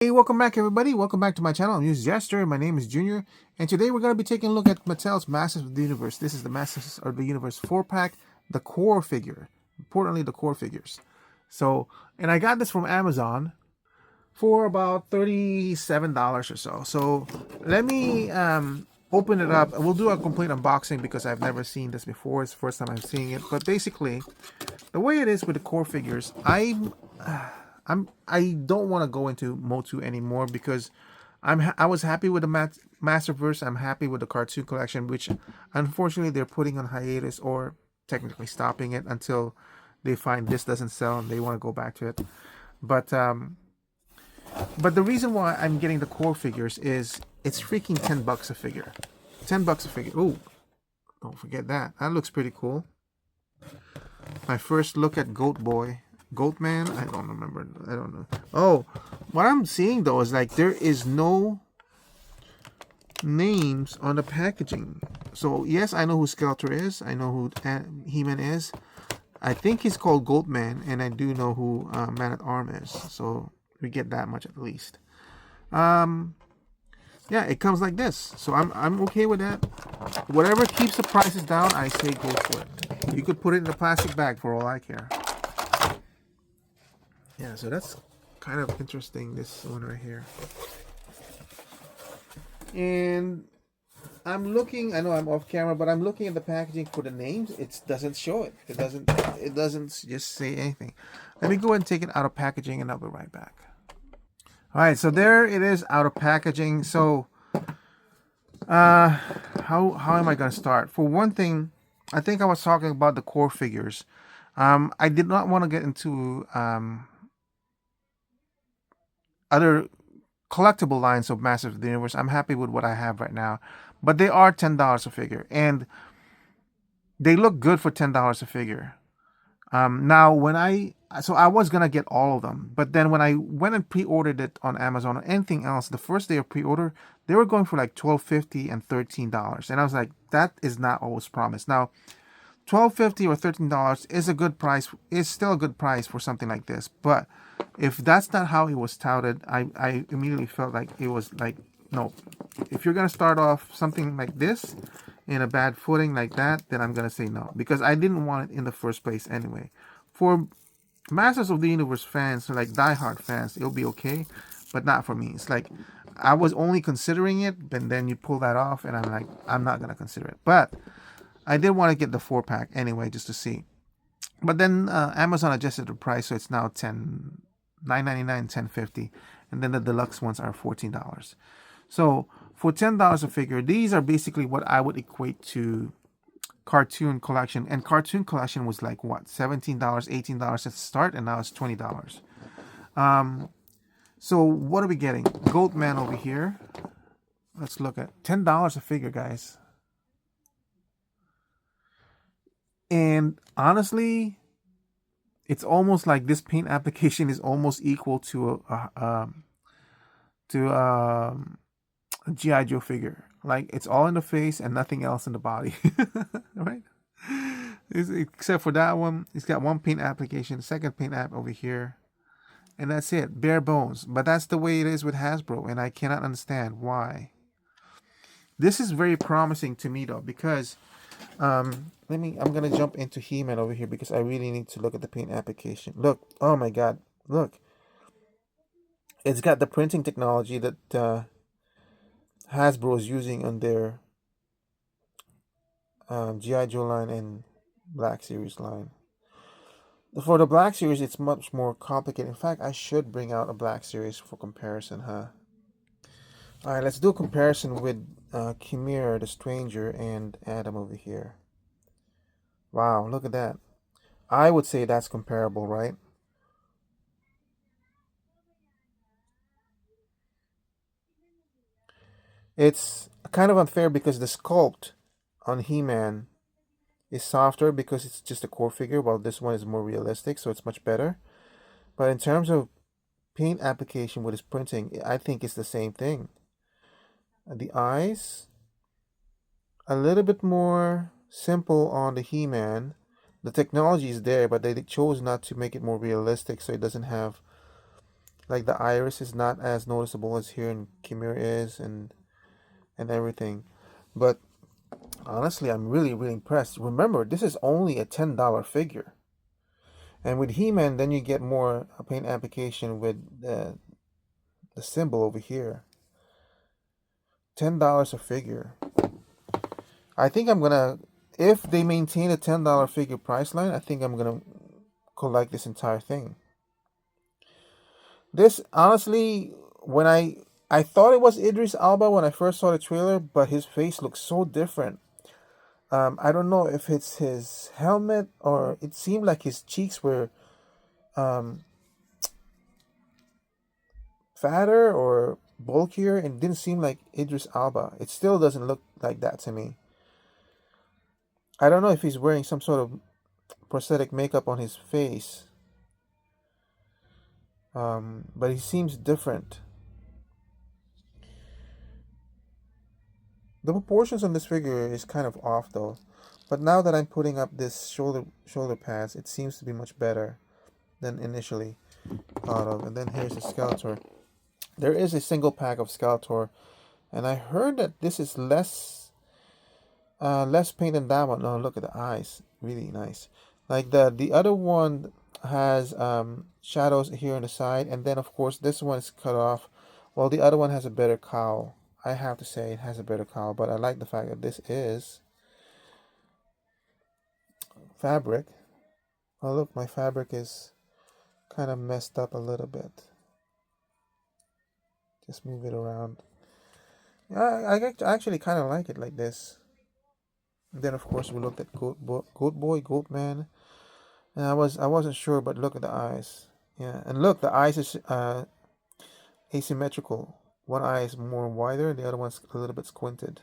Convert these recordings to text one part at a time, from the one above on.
Hey, welcome back everybody. Welcome back to my channel. I'm AmusedJester. My name is Junior. And today we're going to be taking a look at Mattel's Masters of the Universe. This is the Masters of the Universe 4-pack, the core figure. Importantly, the core figures. And I got this from Amazon for about $37 or so. So let me open it up. We'll do a complete unboxing because I've never seen this before. It's the first time I'm seeing it. But basically, the way it is with the core figures, I don't want to go into MotU anymore because I was happy with the Masterverse. I'm happy with the cartoon collection, which unfortunately they're putting on hiatus or technically stopping it until they find this doesn't sell and they want to go back to it. But the reason why I'm getting the core figures is it's freaking $10 a figure. $10 a figure. Oh, don't forget that. That looks pretty cool. My first look at Goat Boy. Goat Man? I don't remember. I don't know. Oh, what I'm seeing though is like there is no names on the packaging. So yes, I know who Skeletor is. I know who He-Man is. I think he's called Goat Man, and I do know who Man at Arm is. So we get that much at least. Yeah, it comes like this. So I'm okay with that. Whatever keeps the prices down, I say go for it. You could put it in a plastic bag for all I care. Yeah, so that's kind of interesting, this one right here. And I'm looking, I know I'm off camera, but I'm looking at the packaging for the names. It doesn't show it. It doesn't just say anything. Let me go ahead and take it out of packaging and I'll be right back. All right, so there it is out of packaging. So how am I going to start? For one thing, I think I was talking about the core figures. I did not want to get into other collectible lines of Masters of the Universe. I'm happy with what I have right now, but they are $10 a figure, and they look good for $10 a figure. Now, so I was gonna get all of them, but then when I went and pre-ordered it on Amazon or anything else, the first day of pre-order, they were going for like $12.50 and $13, and I was like, that is not always promised. Now, $12.50 or $13 is a good price. Is still a good price for something like this, but if that's not how it was touted, I immediately felt like it was like, no. If you're gonna start off something like this in a bad footing like that, then I'm gonna say no, because I didn't want it in the first place anyway. For Masters of the Universe fans, like diehard fans, it'll be okay, but not for me. It's like I was only considering it, but then you pull that off, and I'm like, I'm not gonna consider it. But I did want to get the 4-pack anyway, just to see. But then Amazon adjusted the price, so it's now $9.99, $10.50, and then the deluxe ones are $14. So for $10 a figure, these are basically what I would equate to cartoon collection. And cartoon collection was like what, $17, $18 at the start, and now it's $20. So what are we getting? Goat Man over here. Let's look at $10 a figure, guys. And honestly, it's almost like this paint application is almost equal to a G.I. Joe figure. Like, it's all in the face and nothing else in the body. Right? Except for that one, it's got one paint application, second paint app over here, and that's it. Bare bones. But that's the way it is with Hasbro, and I cannot understand why. This is very promising to me though, because I'm gonna jump into He-Man over here because I really need to look at the paint application. Look, oh my god, look. It's got the printing technology that Hasbro is using on their G.I. Joe line and Black Series line. For the Black Series, it's much more complicated. In fact, I should bring out a Black Series for comparison, huh? Alright, let's do a comparison with Chimera, the Stranger, and Adam over here. Wow, look at that. I would say that's comparable, right? It's kind of unfair because the sculpt on He-Man is softer because it's just a core figure, while this one is more realistic, so it's much better. But in terms of paint application with his printing, I think it's the same thing. The eyes, a little bit more simple on the He-Man. The technology is there, but they chose not to make it more realistic, so it doesn't have Like the iris is not as noticeable as here in Chimera is, and everything. But honestly, I'm really, really impressed. Remember, this is only a $10 figure. And with He-Man, then you get more paint application with the symbol over here. $10 a figure. I think I'm gonna, if they maintain a $10 figure price line, I think I'm gonna collect this entire thing. This honestly, when I thought it was Idris Elba when I first saw the trailer, but his face looks so different. I don't know if it's his helmet or it seemed like his cheeks were um, fatter or bulkier and didn't seem like Idris Elba. It still doesn't look like that to me. I don't know if he's wearing some sort of prosthetic makeup on his face, but he seems different. The proportions on this figure is kind of off though, but now that I'm putting up this shoulder pads, it seems to be much better than initially thought of. And then here's the Skeletor. There is a single pack of Skeletor, and I heard that this is less paint than that one. Oh, look at the eyes, really nice. Like the other one has shadows here on the side, and then of course this one is cut off. Well, the other one has a better cowl. I have to say it has a better cowl, but I like the fact that this is fabric. Oh look, my fabric is kind of messed up a little bit. Just move it around. I actually kind of like it like this. And then of course we looked at Goat Boy, Goat Man, and I wasn't sure, but look at the eyes. Yeah, and look, the eyes is asymmetrical. One eye is more wider, and the other one's a little bit squinted.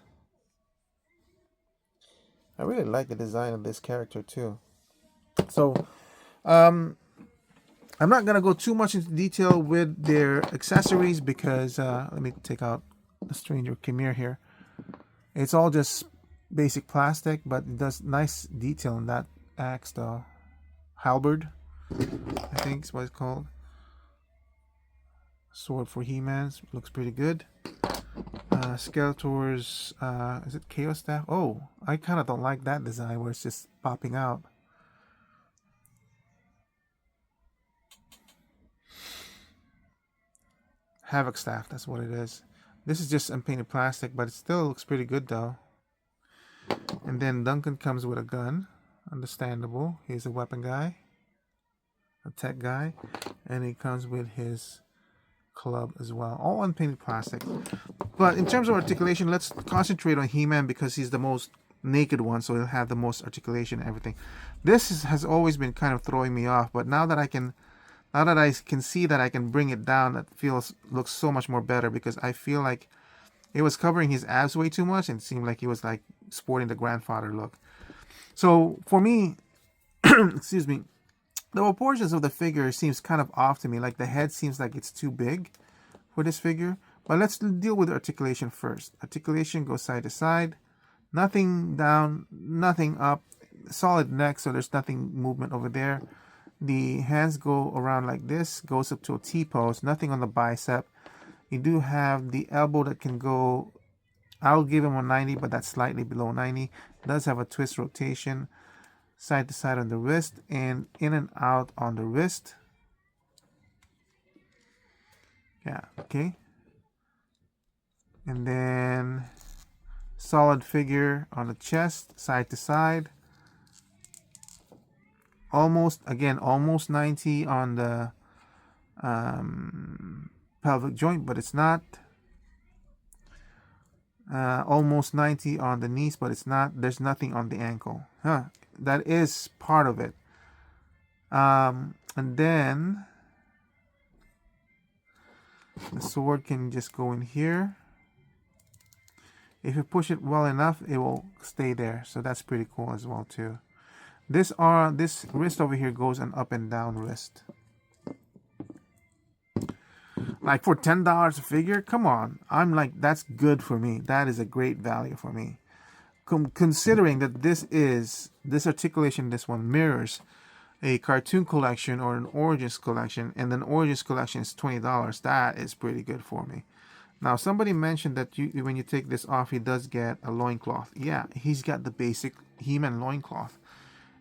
I really like the design of this character too. So, I'm not gonna go too much into detail with their accessories because let me take out the Stranger Chimera here. It's all just basic plastic, but it does nice detail in that axe, the halberd, I think is what it's called. Sword for He-Man's looks pretty good. Skeletor's is it Chaos Staff? Oh, I kind of don't like that design where it's just popping out. Havoc Staff, that's what it is. This is just unpainted plastic, but it still looks pretty good though. And then Duncan comes with a gun. Understandable. He's a weapon guy, a tech guy, and he comes with his club as well. All unpainted plastic. But in terms of articulation, let's concentrate on He-Man because he's the most naked one, so he'll have the most articulation and everything. This has always been kind of throwing me off, but now that I can see that I can bring it down, that looks so much more better because I feel like it was covering his abs way too much and it seemed like he was like sporting the grandfather look. So for me, excuse me, the proportions of the figure seems kind of off to me. Like the head seems like it's too big for this figure. But let's deal with articulation first. Articulation goes side to side. Nothing down, nothing up. Solid neck, so there's nothing movement over there. The hands go around like this, goes up to a T-pose. Nothing on the bicep. You do have the elbow that can go, I'll give him a 90, but that's slightly below 90. It does have a twist rotation. Side to side on the wrist and in and out on the wrist. Yeah, okay. And then solid figure on the chest, side to side. Almost 90 on the pelvic joint, but it's not. Almost 90 on the knees, but it's not. There's nothing on the ankle. That is part of it. And then the sword can just go in here. If you push it well enough, it will stay there. So that's pretty cool as well too. This wrist over here goes an up and down wrist. Like for $10 a figure, come on. I'm like, that's good for me. That is a great value for me. Considering that this articulation, this one mirrors a cartoon collection or an Origins collection, and then Origins collection is $20, that is pretty good for me. Now, somebody mentioned that when you take this off, he does get a loincloth. Yeah, he's got the basic He-Man loincloth.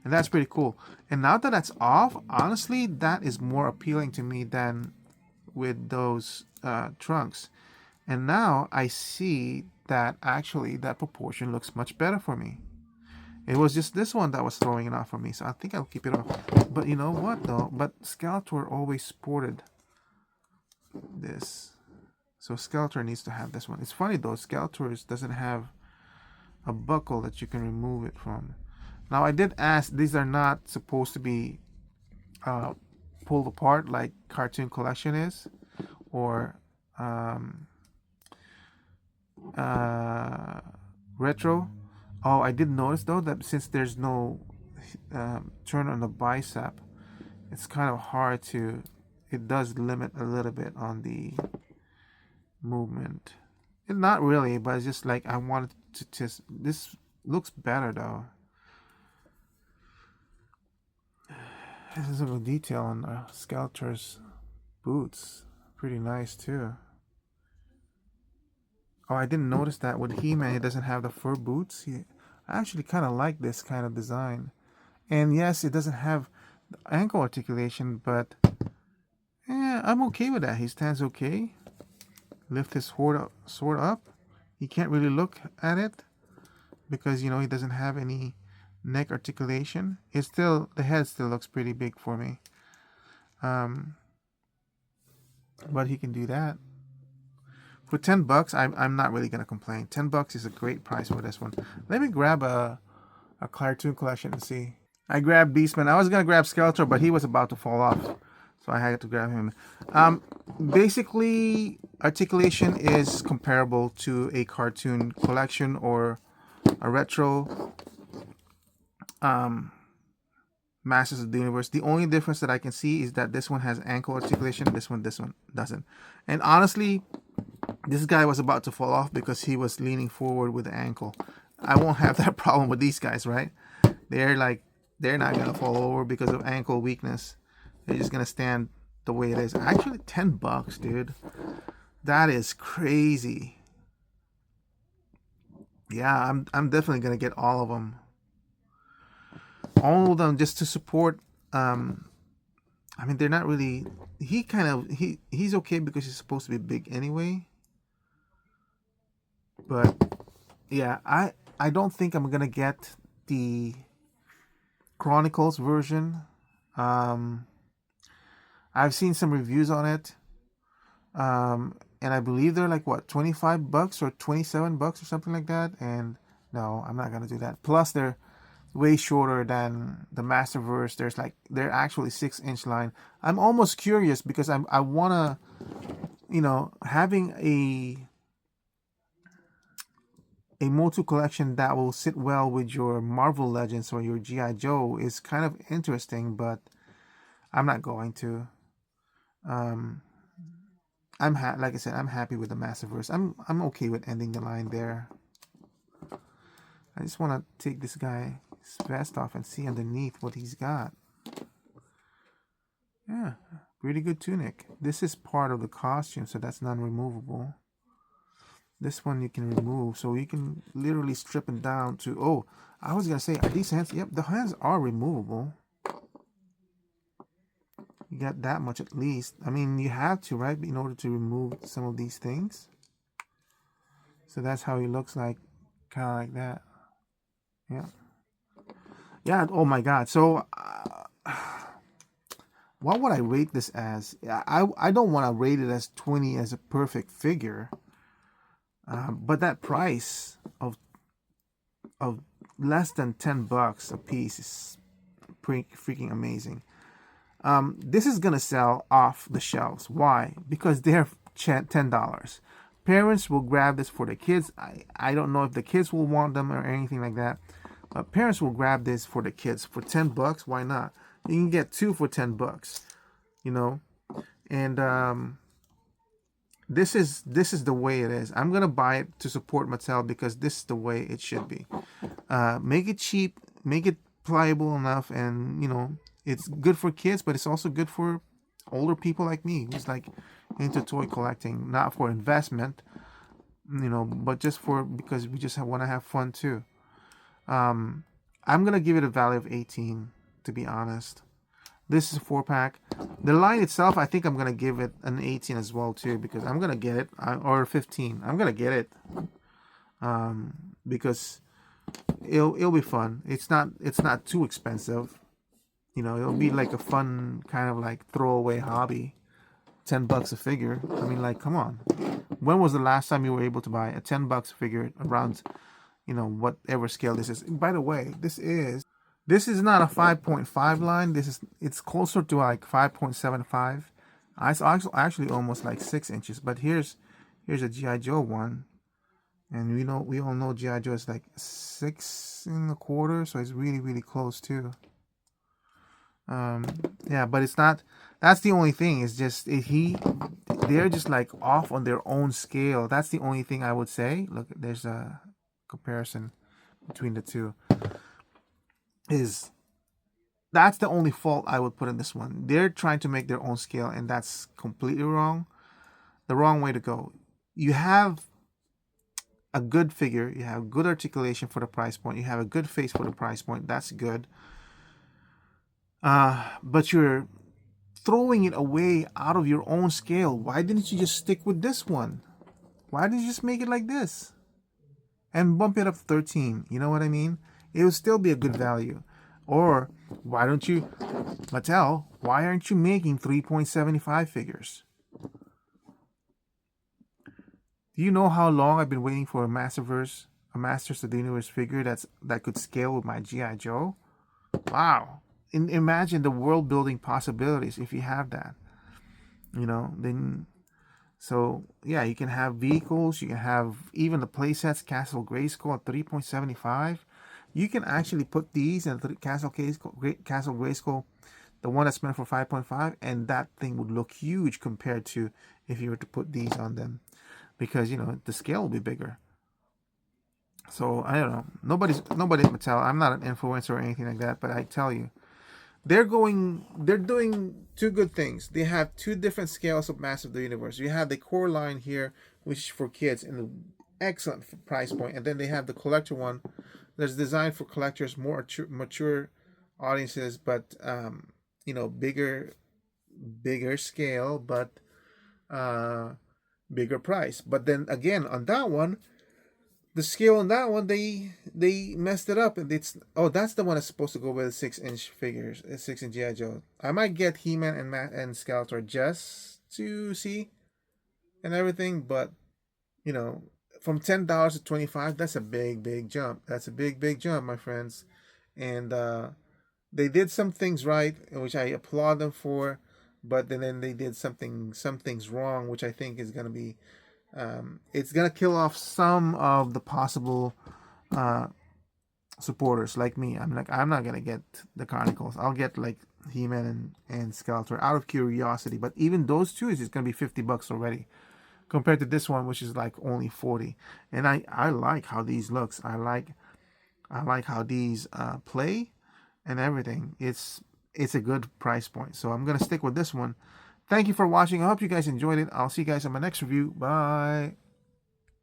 And that's pretty cool. And now that that's off, honestly, that is more appealing to me than with those trunks. And now I see that actually that proportion looks much better for me. It was just this one that was throwing it off for me, so I think I'll keep it off. But you know what though? But Skeletor always sported this. So Skeletor needs to have this one. It's funny though, Skeletor doesn't have a buckle that you can remove it from. Now I did ask, these are not supposed to be pulled apart like Cartoon Collection is, or Retro. Oh, I did notice though that since there's no turn on the bicep, it's kind of hard to, it does limit a little bit on the movement. Not really, but it's just like I wanted to just, this looks better though. This is a detail on Skeletor's boots. Pretty nice too. Oh, I didn't notice that with He-Man, he doesn't have the fur boots. I actually kind of like this kind of design. And yes, it doesn't have the ankle articulation, but yeah, I'm okay with that. He stands okay. Lift his sword up. You can't really look at it because, you know, he doesn't have any neck articulation. It's still, the head still looks pretty big for me. But he can do that. For $10, I'm not really gonna complain. $10 is a great price for this one. Let me grab a cartoon collection and see. I grabbed Beastman. I was gonna grab Skeletor, but he was about to fall off, so I had to grab him. Basically, articulation is comparable to a cartoon collection or a retro Masters of the Universe. The only difference that I can see is that this one has ankle articulation, this one doesn't. And honestly, this guy was about to fall off because he was leaning forward with the ankle. I won't have that problem with these guys, right? They're not gonna fall over because of ankle weakness. They're just gonna stand the way it is. Actually, $10, dude. That is crazy. Yeah, I'm definitely gonna get all of them. All of them just to support. I mean, they're not really. He's okay because he's supposed to be big anyway. But yeah, I don't think I'm gonna get the Chronicles version. I've seen some reviews on it, and I believe they're like what, $25 or $27 or something like that. And no, I'm not gonna do that. Plus, they're way shorter than the Masterverse. They're actually 6-inch line. I'm almost curious because I wanna, you know, having a MotU collection that will sit well with your Marvel Legends or your G.I. Joe is kind of interesting, but I'm not going to. Like I said, I'm happy with the Masterverse. I'm okay with ending the line there. I just want to take this guy's vest off and see underneath what he's got. Yeah, pretty good tunic. This is part of the costume, so that's non-removable. This one you can remove, so you can literally strip it down to, oh, I was gonna say, are these hands? Yep, the hands are removable. You got that much at least. I mean, you have to, right, in order to remove some of these things. So that's how he looks like, kind of like that. Yeah. Yeah, oh my God. So, what would I rate this as? I don't want to rate it as 20 as a perfect figure. But that price of less than $10 a piece is pretty freaking amazing. This is gonna sell off the shelves. Why? Because they're $10. Parents will grab this for the kids. I don't know if the kids will want them or anything like that, but parents will grab this for the kids for $10. Why not? You can get 2 for $10. You know, and this is the way it is. I'm gonna buy it to support Mattel because this is the way it should be. Make it cheap, make it pliable enough, and you know, it's good for kids, but it's also good for older people like me who's like into toy collecting, not for investment, but just for because we just want to have fun too. Um, I'm gonna give it a value of 18, to be honest. This is a 4-pack. The line itself, I think I'm gonna give it an 18 as well too, because I'm gonna get it, or 15. I'm gonna get it, because it'll be fun. It's not too expensive. It'll be like a fun kind of like throwaway hobby. $10 a figure. I mean, like, come on. When was the last time you were able to buy a $10 figure around, whatever scale this is? By the way, this is not a 5.5 line. It's closer to like 5.75. It's actually almost like 6 inches. But here's a GI Joe one, and we all know GI Joe is like 6 1/4, so it's really really close too. Yeah, but it's not. That's the only thing. It's just they're just like off on their own scale. That's the only thing I would say. Look, there's a comparison between the two. That's the only fault I would put in this one. They're trying to make their own scale, and that's completely wrong. The wrong way to go. You have a good figure. You have good articulation for the price point. You have a good face for the price point. That's good. But you're throwing it away out of your own scale. Why didn't you just stick with this one? Why didn't you just make it like this and bump it up to 13? You know what I mean? It would still be a good value. Or why don't you, Mattel, why aren't you making 3.75 figures? Do you know how long I've been waiting for a Masters of the Universe figure that could scale with my GI Joe? Wow. Imagine the world building possibilities if you have that. Then so yeah, you can have vehicles, you can have even the playsets. Castle Grayskull at 3.75. You can actually put these in Castle Grayskull, the one that's meant for 5.5, and that thing would look huge compared to if you were to put these on them, because the scale will be bigger. So I don't know. Nobody at Mattel. I'm not an influencer or anything like that, but I tell you, they're doing two good things. They have two different scales of Master of the Universe. You have the core line here, which is for kids, and an excellent price point, and then they have the collector one that's designed for collectors, more mature audiences, but bigger scale, but bigger price. But then again, on that one, the scale on that one, they messed it up, and that's the one that's supposed to go with 6-inch figures, 6-inch GI Joe. I might get He-Man and Skeletor just to see and everything, but from $10 to 25, that's a big jump. That's a big jump, my friends. And they did some things right, which I applaud them for, but then they did some things wrong, which I think is gonna be it's gonna kill off some of the possible supporters like me. I'm not gonna get the Chronicles. I'll get like He-Man and Skeletor out of curiosity. But even those two is just gonna be $50 already, compared to this one, which is like only 40. And I like how these looks. I like how these play and everything. It's a good price point. So I'm gonna stick with this one. Thank you for watching. I hope you guys enjoyed it. I'll see you guys in my next review. Bye.